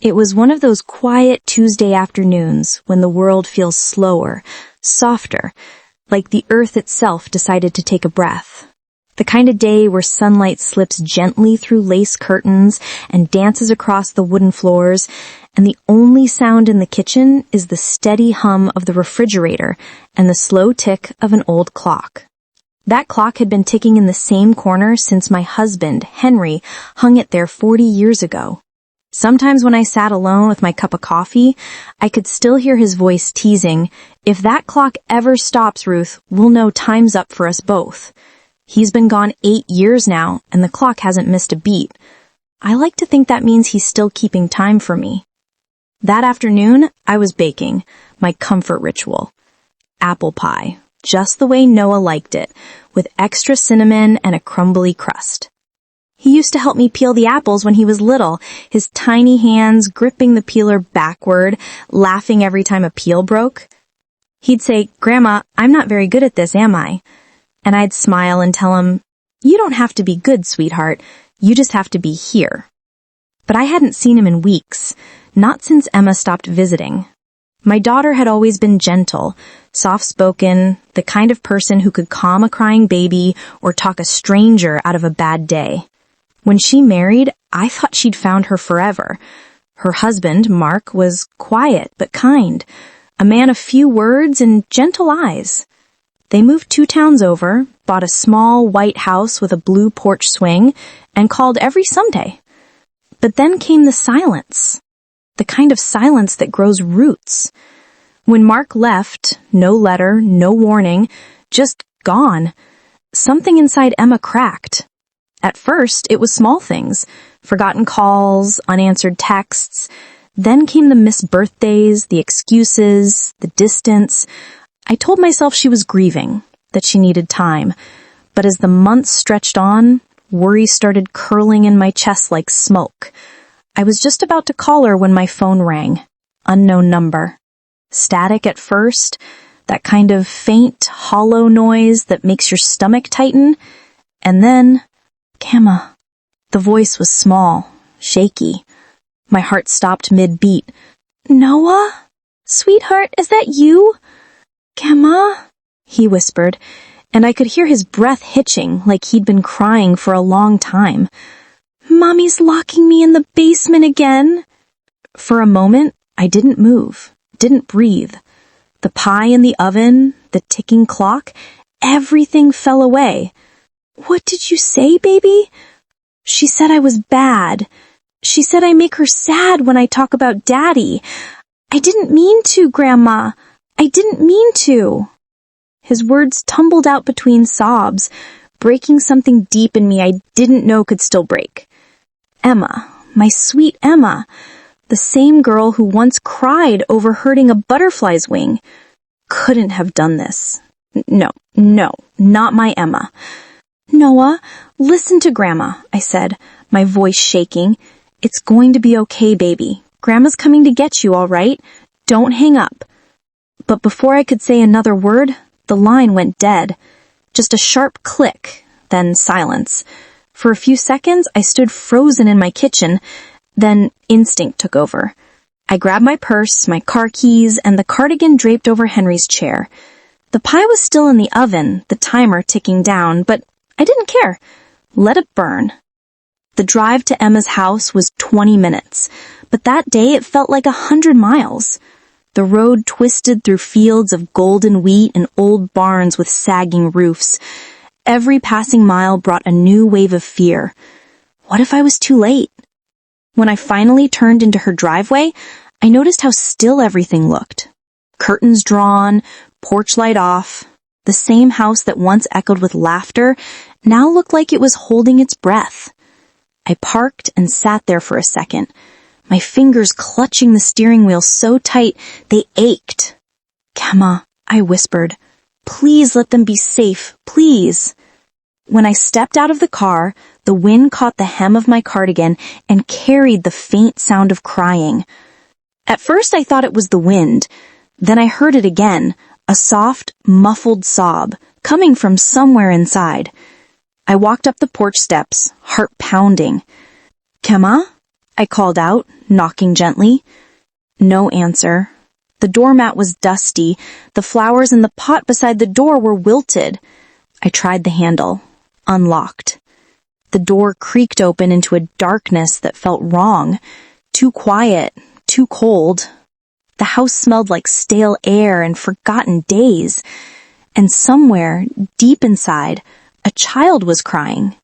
It was one of those quiet Tuesday afternoons when the world feels slower, softer, like the earth itself decided to take a breath. The kind of day where sunlight slips gently through lace curtains and dances across the wooden floors, and the only sound in the kitchen is the steady hum of the refrigerator and the slow tick of an old clock. That clock had been ticking in the same corner since my husband, Henry, hung it there 40 years ago. Sometimes when I sat alone with my cup of coffee, I could still hear his voice teasing, "If that clock ever stops, Ruth, we'll know time's up for us both." He's been gone 8 years now, and the clock hasn't missed a beat. I like to think that means he's still keeping time for me. That afternoon, I was baking, my comfort ritual. Apple pie, just the way Noah liked it, with extra cinnamon and a crumbly crust. He used to help me peel the apples when he was little, his tiny hands gripping the peeler backward, laughing every time a peel broke. He'd say, "Grandma, I'm not very good at this, am I?" And I'd smile and tell him, "You don't have to be good, sweetheart. You just have to be here." But I hadn't seen him in weeks, not since Emma stopped visiting. My daughter had always been gentle, soft-spoken, the kind of person who could calm a crying baby or talk a stranger out of a bad day. When she married, I thought she'd found her forever. Her husband, Mark, was quiet but kind, a man of few words and gentle eyes. They moved 2 towns over, bought a small white house with a blue porch swing, and called every Sunday. But then came the silence, the kind of silence that grows roots. When Mark left, no letter, no warning, just gone, something inside Emma cracked. At first, it was small things, forgotten calls, unanswered texts. Then came the missed birthdays, the excuses, the distance. I told myself she was grieving, that she needed time. But as the months stretched on, worry started curling in my chest like smoke. I was just about to call her when my phone rang. Unknown number. Static at first, that kind of faint, hollow noise that makes your stomach tighten. And then, "Emma." The voice was small, shaky. My heart stopped mid-beat. "Noah? Sweetheart, is that you?" "Emma?" he whispered, and I could hear his breath hitching like he'd been crying for a long time. "Mommy's locking me in the basement again." For a moment, I didn't move, didn't breathe. The pie in the oven, the ticking clock, everything fell away. "What did you say, baby?" "She said I was bad. She said I make her sad when I talk about Daddy. I didn't mean to, Grandma. I didn't mean to." His words tumbled out between sobs, breaking something deep in me I didn't know could still break. Emma, my sweet Emma, the same girl who once cried over hurting a butterfly's wing, couldn't have done this. No, not my Emma. "Noah, listen to Grandma," I said, my voice shaking. "It's going to be okay, baby. Grandma's coming to get you, all right? Don't hang up." But before I could say another word, the line went dead. Just a sharp click, then silence. For a few seconds, I stood frozen in my kitchen. Then instinct took over. I grabbed my purse, my car keys, and the cardigan draped over Henry's chair. The pie was still in the oven, the timer ticking down, but I didn't care. Let it burn. The drive to Emma's house was 20 minutes, but that day it felt like 100 miles. The road twisted through fields of golden wheat and old barns with sagging roofs. Every passing mile brought a new wave of fear. What if I was too late? When I finally turned into her driveway, I noticed how still everything looked. Curtains drawn, porch light off. The same house that once echoed with laughter now looked like it was holding its breath. I parked and sat there for a second, my fingers clutching the steering wheel so tight they ached. "Emma," I whispered, "please let them be safe, please." When I stepped out of the car, the wind caught the hem of my cardigan and carried the faint sound of crying. At first I thought it was the wind. Then I heard it again, a soft, muffled sob, coming from somewhere inside. I walked up the porch steps, heart pounding. "Emma?" I called out, knocking gently. No answer. The doormat was dusty. The flowers in the pot beside the door were wilted. I tried the handle. Unlocked. The door creaked open into a darkness that felt wrong. Too quiet. Too cold. The house smelled like stale air and forgotten days. And somewhere, deep inside, a child was crying.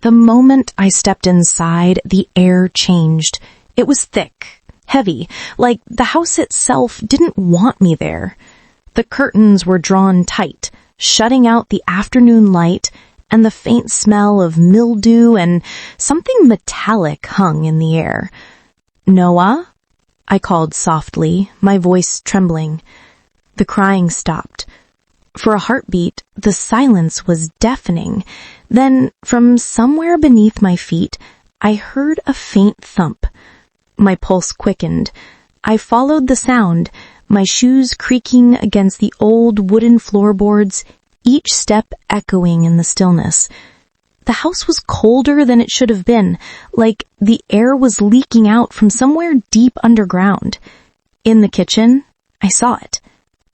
The moment I stepped inside, the air changed. It was thick, heavy, like the house itself didn't want me there. The curtains were drawn tight, shutting out the afternoon light, and the faint smell of mildew and something metallic hung in the air. "Noah?" I called softly, my voice trembling. The crying stopped. For a heartbeat, the silence was deafening. Then, from somewhere beneath my feet, I heard a faint thump. My pulse quickened. I followed the sound, my shoes creaking against the old wooden floorboards, each step echoing in the stillness. The house was colder than it should have been, like the air was leaking out from somewhere deep underground. In the kitchen, I saw it.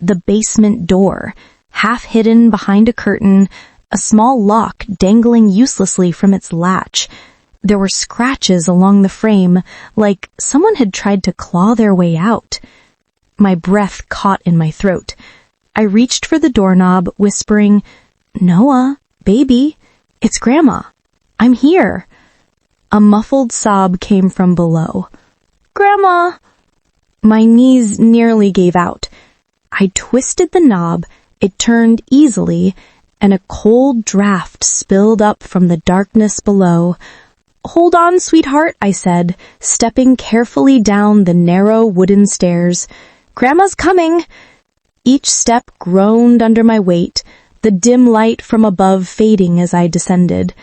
The basement door, half hidden behind a curtain, a small lock dangling uselessly from its latch. There were scratches along the frame, like someone had tried to claw their way out. My breath caught in my throat. I reached for the doorknob, whispering, "Noah, baby, it's Grandma. I'm here." A muffled sob came from below. "Grandma!" My knees nearly gave out. I twisted the knob. It turned easily, and a cold draft spilled up from the darkness below. "Hold on, sweetheart," I said, stepping carefully down the narrow wooden stairs. "Grandma's coming." Each step groaned under my weight, the dim light from above fading as I descended.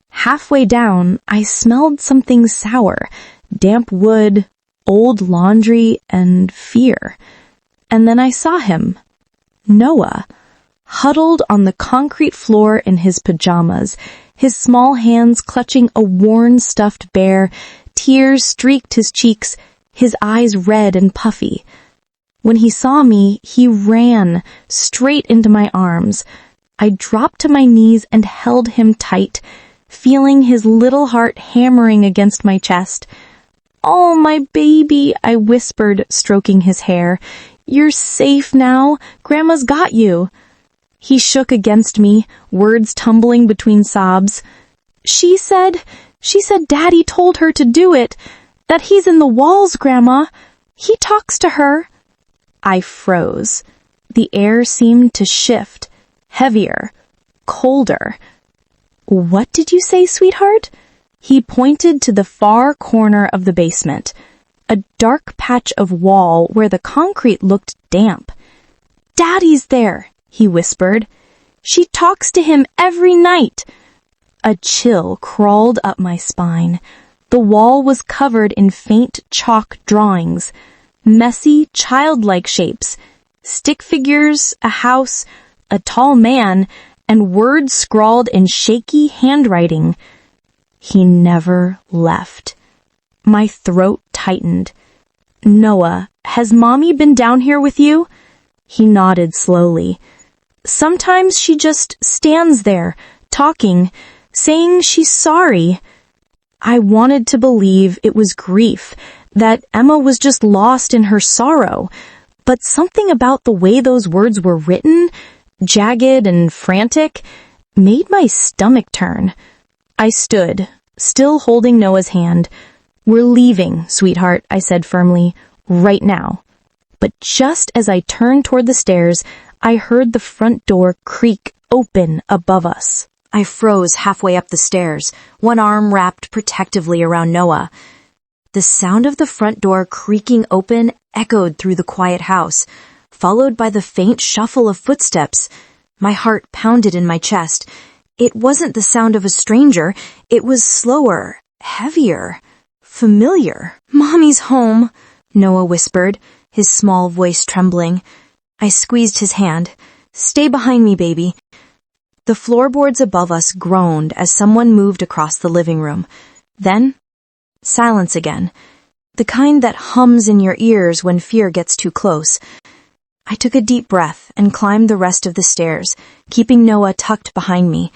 Halfway down, I smelled something sour, damp wood, old laundry, and fear. And then I saw him. Noah, huddled on the concrete floor in his pajamas, his small hands clutching a worn stuffed bear. Tears streaked his cheeks, his eyes red and puffy. When he saw me, he ran straight into my arms. I dropped to my knees and held him tight, feeling his little heart hammering against my chest. "Oh, my baby," I whispered, stroking his hair. "You're safe now. Grandma's got you." He shook against me, words tumbling between sobs. She said Daddy told her to do it, that he's in the walls, Grandma. He talks to her." I froze. The air seemed to shift, heavier, colder. "What did you say, sweetheart?" He pointed to the far corner of the basement, a dark patch of wall where the concrete looked damp. "Daddy's there," he whispered. "She talks to him every night." A chill crawled up my spine. The wall was covered in faint chalk drawings, messy, childlike shapes, stick figures, a house, a tall man, and words scrawled in shaky handwriting. He never left. My throat tightened. "Noah, has Mommy been down here with you?" He nodded slowly. "Sometimes she just stands there, talking, saying she's sorry." I wanted to believe it was grief, that Emma was just lost in her sorrow, but something about the way those words were written, jagged and frantic, made my stomach turn. I stood, still holding Noah's hand. "We're leaving, sweetheart," I said firmly, "right now." But just as I turned toward the stairs, I heard the front door creak open above us. I froze halfway up the stairs, one arm wrapped protectively around Noah. The sound of the front door creaking open echoed through the quiet house, followed by the faint shuffle of footsteps. My heart pounded in my chest. It wasn't the sound of a stranger. It was slower, heavier, familiar. "Mommy's home," Noah whispered, his small voice trembling. I squeezed his hand. "Stay behind me, baby." The floorboards above us groaned as someone moved across the living room. Then, Silence again. The kind that hums in your ears when fear gets too close. I took a deep breath and climbed the rest of the stairs, keeping Noah tucked behind me.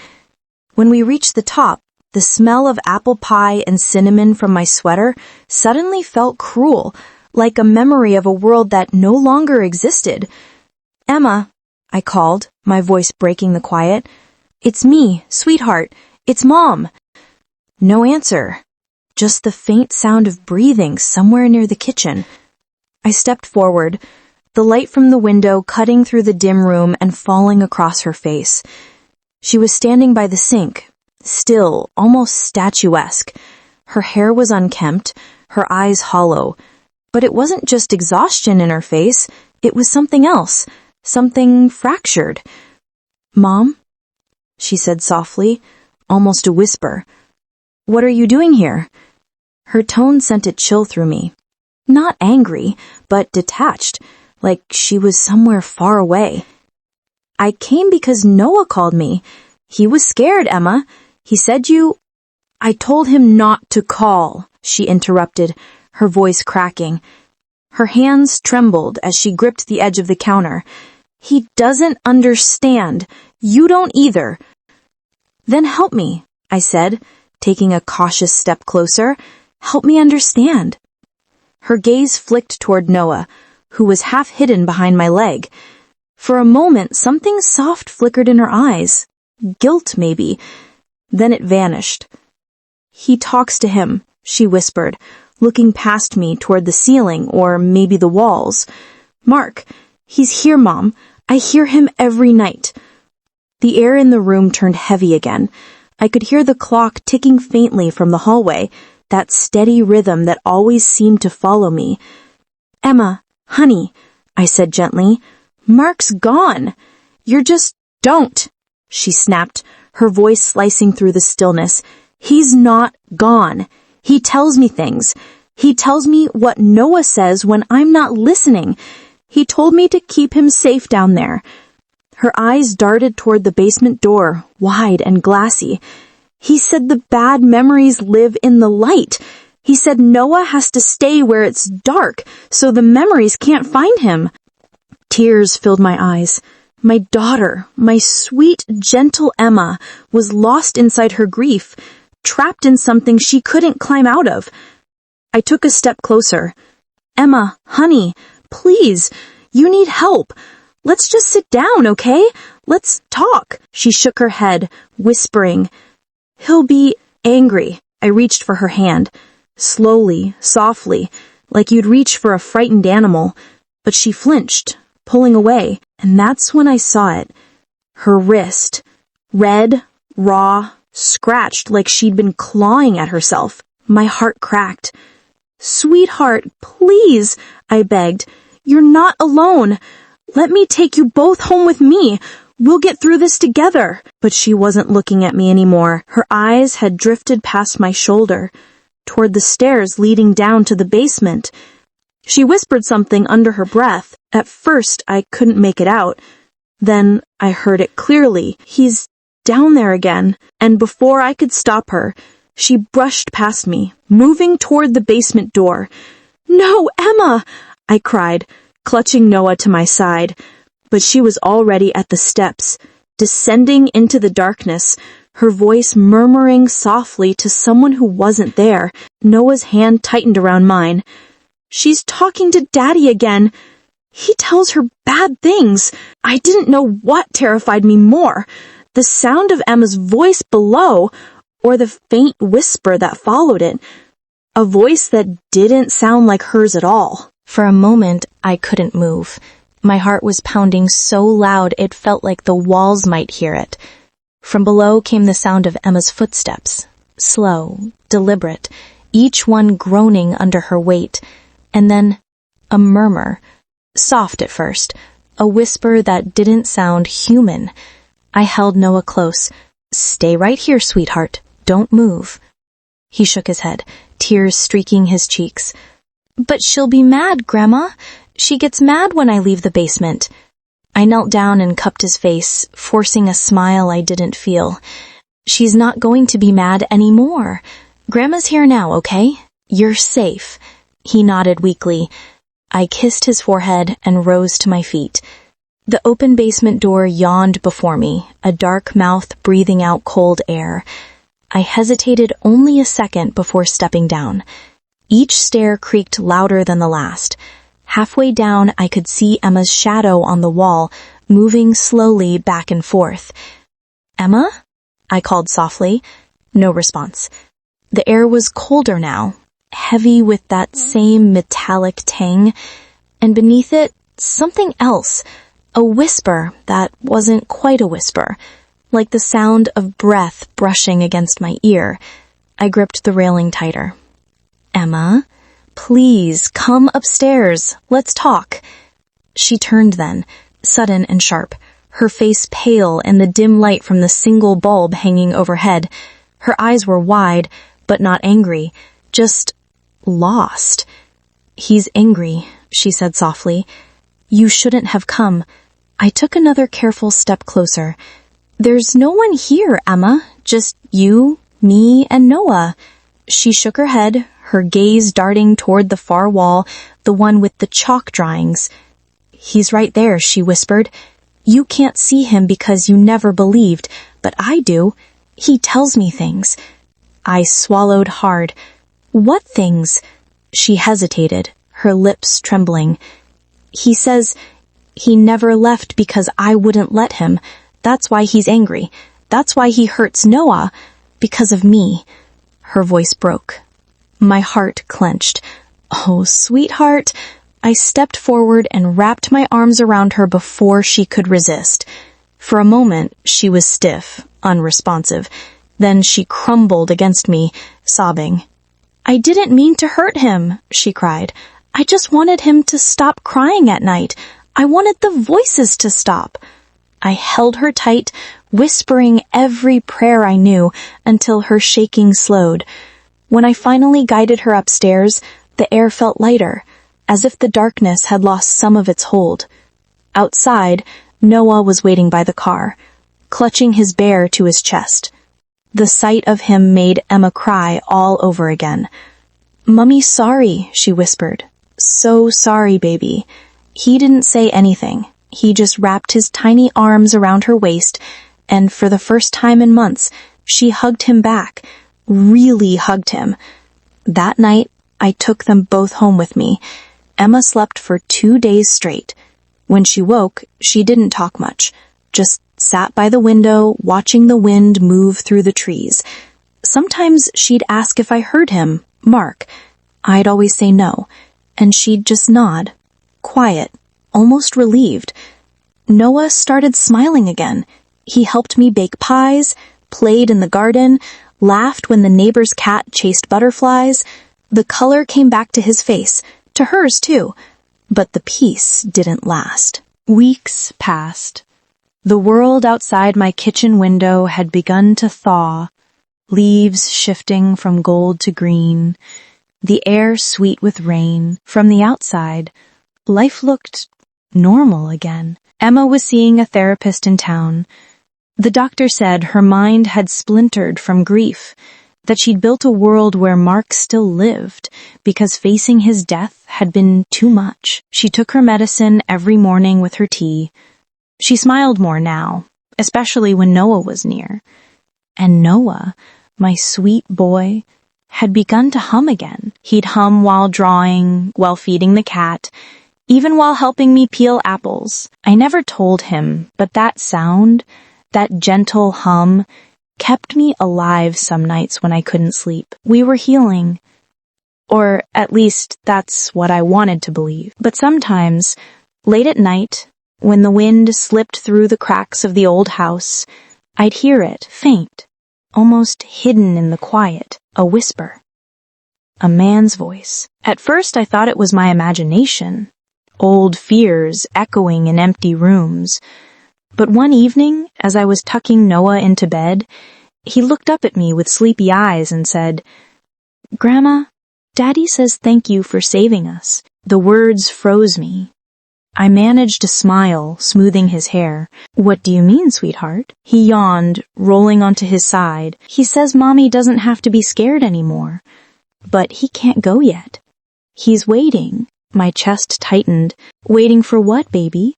When we reached the top, the smell of apple pie and cinnamon from my sweater suddenly felt cruel, like a memory of a world that no longer existed. "Emma," I called, my voice breaking the quiet. "It's me, sweetheart. It's Mom." No answer. Just the faint sound of breathing somewhere near the kitchen. I stepped forward, the light from the window cutting through the dim room and falling across her face. She was standing by the sink, still, almost statuesque. Her hair was unkempt, her eyes hollow. But it wasn't just exhaustion in her face, it was something else, something fractured. "Mom?" she said softly, almost a whisper. "What are you doing here?" Her tone sent a chill through me. Not angry, but detached, like she was somewhere far away. "I came because Noah called me. He was scared, Emma. He said you—" "I told him not to call," she interrupted, her voice cracking. Her hands trembled as she gripped the edge of the counter. "He doesn't understand. You don't either." "Then help me," I said, taking a cautious step closer. "Help me understand." Her gaze flicked toward Noah, who was half hidden behind my leg. For a moment, something soft flickered in her eyes. Guilt, maybe. Then it vanished. "He talks to him," she whispered, looking past me toward the ceiling or maybe the walls. "Mark, he's here, Mom. I hear him every night." The air in the room turned heavy again. I could hear the clock ticking faintly from the hallway, that steady rhythm that always seemed to follow me. "Emma, honey," I said gently, "Mark's gone. You're just— don't," she snapped, her voice slicing through the stillness. "He's not gone. He tells me things. He tells me what Noah says when I'm not listening. He told me to keep him safe down there." Her eyes darted toward the basement door, wide and glassy. "He said the bad memories live in the light. He said Noah has to stay where it's dark, so the memories can't find him." Tears filled my eyes. My daughter, my sweet, gentle Emma, was lost inside her grief, trapped in something she couldn't climb out of. I took a step closer. "Emma, honey, please, you need help. Let's just sit down, okay? Let's talk." She shook her head, whispering. "He'll be angry." I reached for her hand, slowly, softly, like you'd reach for a frightened animal, but she flinched, pulling away, and that's when I saw it. Her wrist, red, raw, scratched like she'd been clawing at herself. My heart cracked. "Sweetheart, please," I begged. "You're not alone. Let me take you both home with me. We'll get through this together." But she wasn't looking at me anymore. Her eyes had drifted past my shoulder, toward the stairs leading down to the basement. She whispered something under her breath. At first, I couldn't make it out. Then I heard it clearly. "He's down there again." And before I could stop her, she brushed past me, moving toward the basement door. "No, Emma!" I cried, clutching Noah to my side. But she was already at the steps, descending into the darkness, her voice murmuring softly to someone who wasn't there. Noah's hand tightened around mine. "She's talking to Daddy again. He tells her bad things." I didn't know what terrified me more, the sound of Emma's voice below, or the faint whisper that followed it. A voice that didn't sound like hers at all. For a moment, I couldn't move. My heart was pounding so loud it felt like the walls might hear it. From below came the sound of Emma's footsteps, slow, deliberate, each one groaning under her weight, and then a murmur, soft at first, a whisper that didn't sound human. I held Noah close. "Stay right here, sweetheart. Don't move." He shook his head, tears streaking his cheeks. "But she'll be mad, Grandma. She gets mad when I leave the basement." I knelt down and cupped his face, forcing a smile I didn't feel. "She's not going to be mad anymore. Grandma's here now, okay? "You're safe." He nodded weakly. I kissed his forehead and rose to my feet. The open basement door yawned before me, a dark mouth breathing out cold air. I hesitated only a second before stepping down. Each stair creaked louder than the last. Halfway down, I could see Emma's shadow on the wall, moving slowly back and forth. "Emma?" I called softly. No response. The air was colder now, heavy with that same metallic tang, and beneath it, something else, a whisper that wasn't quite a whisper, like the sound of breath brushing against my ear. I gripped the railing tighter. "Emma, please come upstairs. Let's talk." She turned then, sudden and sharp, her face pale in the dim light from the single bulb hanging overhead. Her eyes were wide, but not angry, just lost. "He's angry," she said softly. "You shouldn't have come." I took another careful step closer. "There's no one here, Emma. Just you, me, and Noah." She shook her head, her gaze darting toward the far wall, the one with the chalk drawings. "He's right there," she whispered. "You can't see him because you never believed, but I do. He tells me things." I swallowed hard. "What things?" She hesitated, her lips trembling. "He says he never left because I wouldn't let him. That's why he's angry. That's why he hurts Noah. Because of me." Her voice broke. My heart clenched. "Oh, sweetheart." I stepped forward and wrapped my arms around her before she could resist. For a moment, she was stiff, unresponsive. Then she crumbled against me, sobbing. "I didn't mean to hurt him," she cried. "I just wanted him to stop crying at night. I wanted the voices to stop." I held her tight, whispering every prayer I knew until her shaking slowed. When I finally guided her upstairs, the air felt lighter, as if the darkness had lost some of its hold. Outside, Noah was waiting by the car, clutching his bear to his chest. The sight of him made Emma cry all over again. "Mummy's sorry," she whispered. "So sorry, baby." He didn't say anything. He just wrapped his tiny arms around her waist, and for the first time in months, she hugged him back, really hugged him. That night, I took them both home with me. Emma slept for 2 days straight. When she woke, she didn't talk much, just sat by the window, watching the wind move through the trees. Sometimes she'd ask if I heard him, Mark. I'd always say no, and she'd just nod, quiet, almost relieved. Noah started smiling again. He helped me bake pies, played in the garden, laughed when the neighbor's cat chased butterflies. The color came back to his face, to hers too, but the peace didn't last. Weeks passed. The world outside my kitchen window had begun to thaw, leaves shifting from gold to green, the air sweet with rain. From the outside, life looked normal again. Emma was seeing a therapist in town. The doctor said her mind had splintered from grief, that she'd built a world where Mark still lived, because facing his death had been too much. She took her medicine every morning with her tea. She smiled more now, especially when Noah was near. And Noah, my sweet boy, had begun to hum again. He'd hum while drawing, while feeding the cat, even while helping me peel apples. I never told him, but that sound, that gentle hum, kept me alive some nights when I couldn't sleep. We were healing. Or at least that's what I wanted to believe. But sometimes, late at night, when the wind slipped through the cracks of the old house, I'd hear it, faint, almost hidden in the quiet, a whisper. A man's voice. At first I thought it was my imagination, old fears echoing in empty rooms. But one evening, as I was tucking Noah into bed, he looked up at me with sleepy eyes and said, "Grandma, Daddy says thank you for saving us." The words froze me. I managed a smile, smoothing his hair. "What do you mean, sweetheart?" He yawned, rolling onto his side. "He says Mommy doesn't have to be scared anymore. But he can't go yet. He's waiting. My chest tightened. Waiting for what, baby?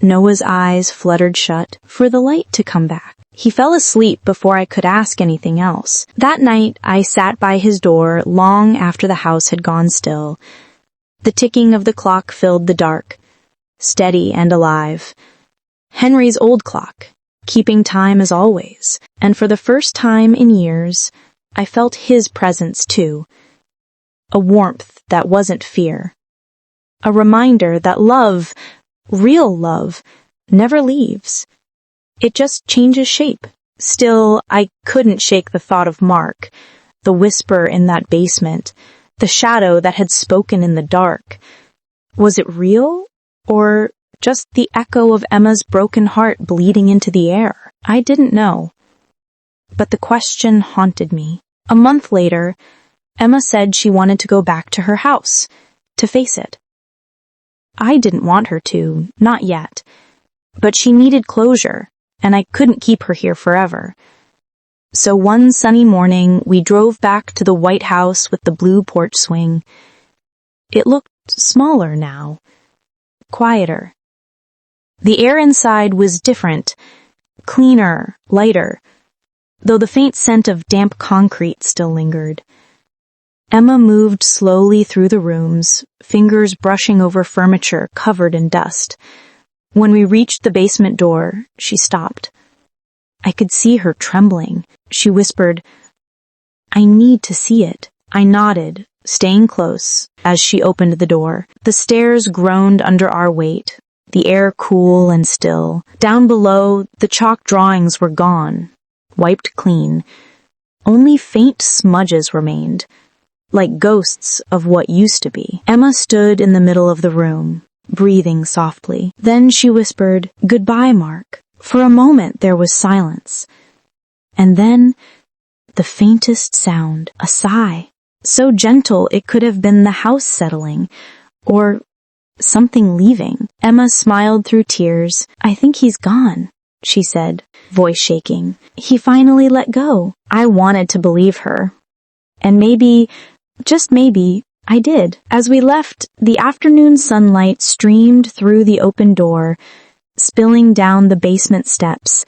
Noah's eyes fluttered shut, for the light to come back. He fell asleep before I could ask anything else. That night, I sat by his door long after the house had gone still. The ticking of the clock filled the dark, steady and alive. Henry's old clock, keeping time as always, and for the first time in years, I felt his presence too. A warmth that wasn't fear. A reminder that love, real love, never leaves. It just changes shape. Still, I couldn't shake the thought of Mark, the whisper in that basement, the shadow that had spoken in the dark. Was it real, or just the echo of Emma's broken heart bleeding into the air? I didn't know. But the question haunted me. A month later, Emma said she wanted to go back to her house, to face it. I didn't want her to, not yet. But she needed closure, and I couldn't keep her here forever. So one sunny morning, we drove back to the white house with the blue porch swing. It looked smaller now, quieter. The air inside was different, cleaner, lighter, though the faint scent of damp concrete still lingered. Emma moved slowly through the rooms, fingers brushing over furniture covered in dust. When we reached the basement door, she stopped. I could see her trembling. She whispered, "I need to see it." I nodded, staying close, as she opened the door. The stairs groaned under our weight, the air cool and still. Down below, the chalk drawings were gone, wiped clean. Only faint smudges remained, like ghosts of what used to be. Emma stood in the middle of the room, breathing softly. Then she whispered, "Goodbye, Mark." For a moment there was silence. And then, the faintest sound, a sigh, so gentle it could have been the house settling, or something leaving. Emma smiled through tears. "I think he's gone," she said, voice shaking. "He finally let go." I wanted to believe her. And maybe, just maybe, I did. As we left, the afternoon sunlight streamed through the open door, spilling down the basement steps,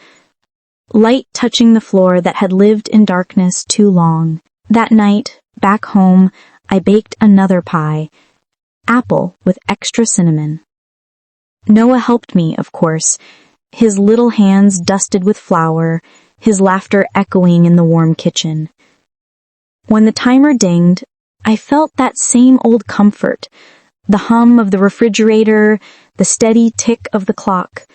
light touching the floor that had lived in darkness too long. That night, back home, I baked another pie, apple with extra cinnamon. Noah helped me, of course, his little hands dusted with flour, his laughter echoing in the warm kitchen. When the timer dinged, I felt that same old comfort, the hum of the refrigerator, the steady tick of the clock.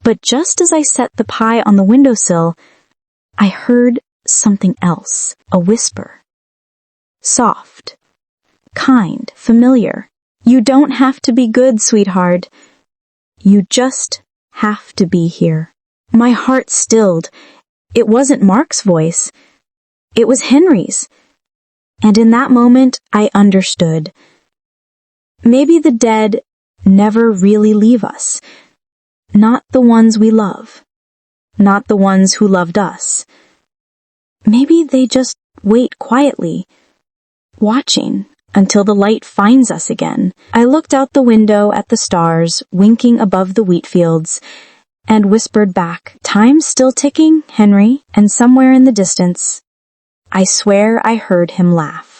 But just as I set the pie on the windowsill, I heard something else, a whisper. Soft, kind, familiar. "You don't have to be good, sweetheart. You just have to be here." My heart stilled. It wasn't Mark's voice. It was Henry's. And in that moment, I understood. Maybe the dead never really leave us. Not the ones we love. Not the ones who loved us. Maybe they just wait quietly, watching until the light finds us again. I looked out the window at the stars winking above the wheat fields and whispered back, "Time's still ticking, Henry," and somewhere in the distance, I swear I heard him laugh.